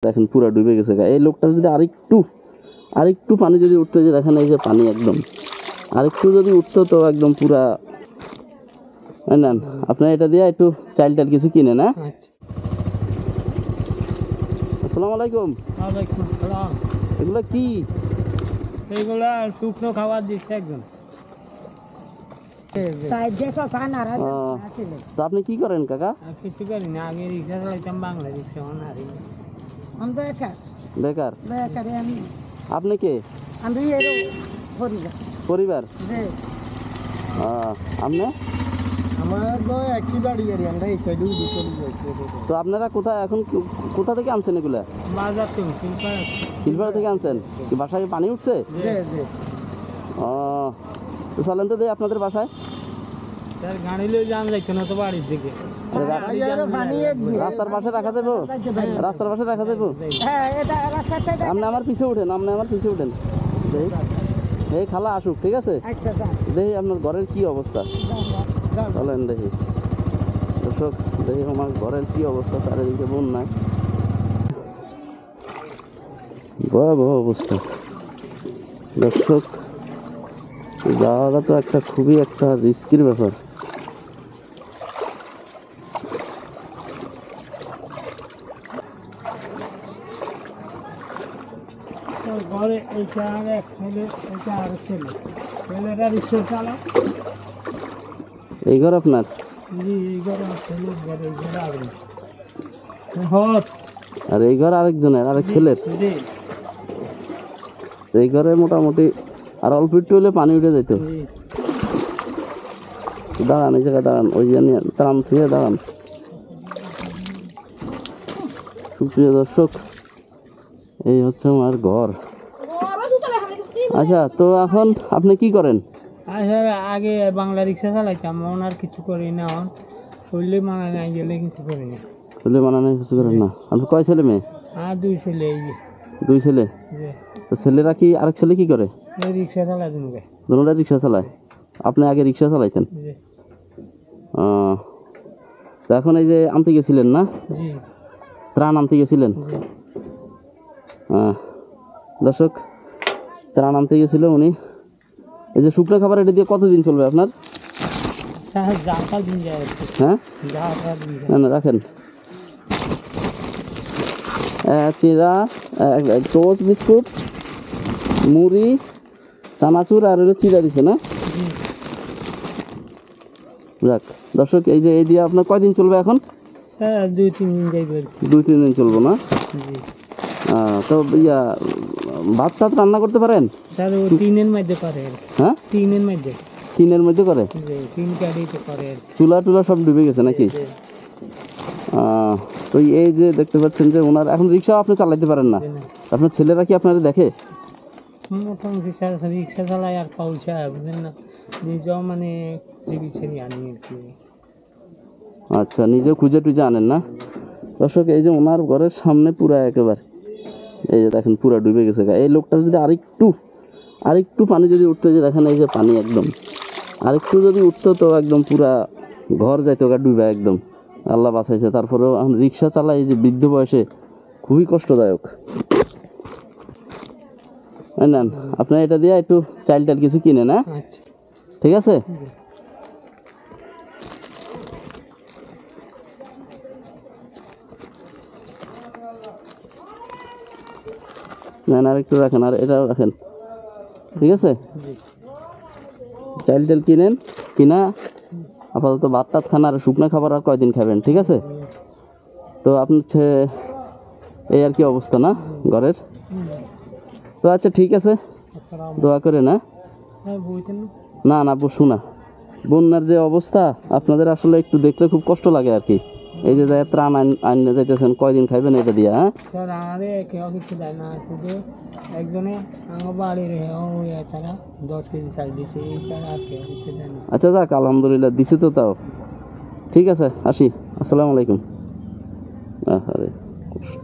দেখেন পুরো ডুবে গেছে। এই লোকটার যদি আরেকটু পানি যদি উঠতো, যে দেখেন এই যে পানি একদম আরেকটু যদি উঠতো তো একদম পুরা। নেন আপনার এটা দিয়ে একটু চাইল্ড কিছু কিনে না। আসসালামু আলাইকুম। ওয়ালাইকুম আসসালাম। এগুলো কি? এগুলা শুকনো খাবার দিচ্ছে একজন। তো আপনি কি করেন কাকা? কিছু করি না, আগে রিক্সা চালাইতাম, বাংলা রিক্সা বেকার। আপনি কে? পরিবার? আপনি? তো আপনারা কোথায় এখন, কোথা থেকে আনছেন এগুলা? শিলপাড়া থেকে আনছেন? বাসায় পানি উঠছে? তো চলেন তো দেই আপনাদের বাসায়। গাড়ি লই যান যাইতো না তো বাড়ির দিকে। রাস্তার পাশে রাখা যাবো? রাস্তার পাশে রাখা যাবো? আপনি আমার পিছে উঠেন। এই খালা আসুক, ঠিক আছে? দেখি আপনার ঘরের কি অবস্থা। চলেন দেখি দর্শক, দেখি আমার ঘরের কি অবস্থা। চারিদিকে বন্যায় ভয়াবহ অবস্থা। দর্শক, যাওয়াটা তো খুবই একটা রিস্কির ব্যাপার। ঘরে এইটা এক ছেলে, এইটা আর ছেলে, ছেলেটা রিক্সা চালায়। এই ঘর আপনার? জি, এই ঘরে ছেলে, আর এই ঘর আরেকজনের, আরেক ছেলের। এই ঘরে মোটামুটি আর অল্প একটু হলে পানি উঠে যেত। দাঁড়ান, এই জায়গায় দাঁড়ান, ওই জানি ত্রাণ থেকে দাঁড়ান। সুপ্রিয় দর্শক, এই হচ্ছে আমার ঘর। আচ্ছা, তো এখন আপনি কি করেন? আগে বাংলা রিক্সা চালাইতাম, আর কিছু করি না। শরীরে মানা নাই গেলে কিছু করি না। শরীরে মানা নাই কিছু করেন না? আপনি কয় ছেলে মেয়ে? দুই ছেলে। দুই ছেলে? তো ছেলেরা কি, আরেক ছেলে কি করে? রিক্সা চালায়। দুটোটা রিক্সা চালায়? আপনি আগে রিক্সা চালাইতেন? তো এখন এই যে আনতে গেছিলেন না, ত্রাণ আনতে গেছিলেন? দর্শক, ত্রাণ আনতে গেছিল উনি। এই যে শুকনো খাবার, এটা দিয়ে কতদিন চলবে আপনার? হ্যাঁ, না রাখেন। চিরা, টোস্ট বিস্কুট, মুড়ি, চানাচুর আর হলো চিরা দিছে না? যাক দর্শক, এই যে এই দিয়ে আপনার কয়দিন চলবে এখন? 2-3 দিন চলবো না? তো ইয়া ভাত টাত রান্না করতে পারেন? টিনের মধ্যে পারে। হ্যাঁ, টিনের মধ্যে করে? চুলা টুলা সব ডুবে গেছে নাকি? তো এই যে দেখতে পাচ্ছেন যে ওনার এখন রিক্সা আপনি চালাইতে পারেন না। আপনার ছেলেরা কি আপনারা দেখে? মোটামুটি রিক্সা চালায় আর পয়সা বুঝলেন না, নিজেও মানে আনি আর কি। আচ্ছা, নিজেও খুঁজে টুজে আনেন না? দর্শক, এই যে ওনার ঘরের সামনে পুরা একেবারে এই যে দেখেন পুরা ডুবে গেছে। এই লোকটার যদি আরেকটু পানি যদি উঠতো, যে দেখেন এই যে পানি একদম আরেকটু যদি উঠতো তো একদম পুরা ঘর যাইতো ডুবে একদম। আল্লাহ বাঁচাইছে। তারপরেও এখন রিক্সা চালাই, এই যে বৃদ্ধ বয়সে, খুবই কষ্টদায়ক। নেন আপনার এটা দিয়ে একটু চাইল্ড কিছু কিনে না, ঠিক আছে? নেন আর একটু রাখেন, আর এটাও রাখেন, ঠিক আছে? চাইল্ড কিনা আপাতত ভাত টাত খান, আর শুকনো খাবার আর কয়দিন খাবেন, ঠিক আছে? তো আপনার এই আর কি অবস্থা না ঘরের? তো আচ্ছা ঠিক আছে, দোয়া করে না। না বসু না, বন্যার যে অবস্থা আপনাদের আসলে একটু দেখলে খুব কষ্ট লাগে আর কি। এই যে ত্রাণ আইনে যাইতেছেন, কয়দিন খাইবেন এটা দিয়া? হ্যাঁ, আচ্ছা যাক, আলহামদুলিল্লাহ দিছে তো। তাও ঠিক আছে, আসি। আসসালামু আলাইকুম। আরে কষ্ট।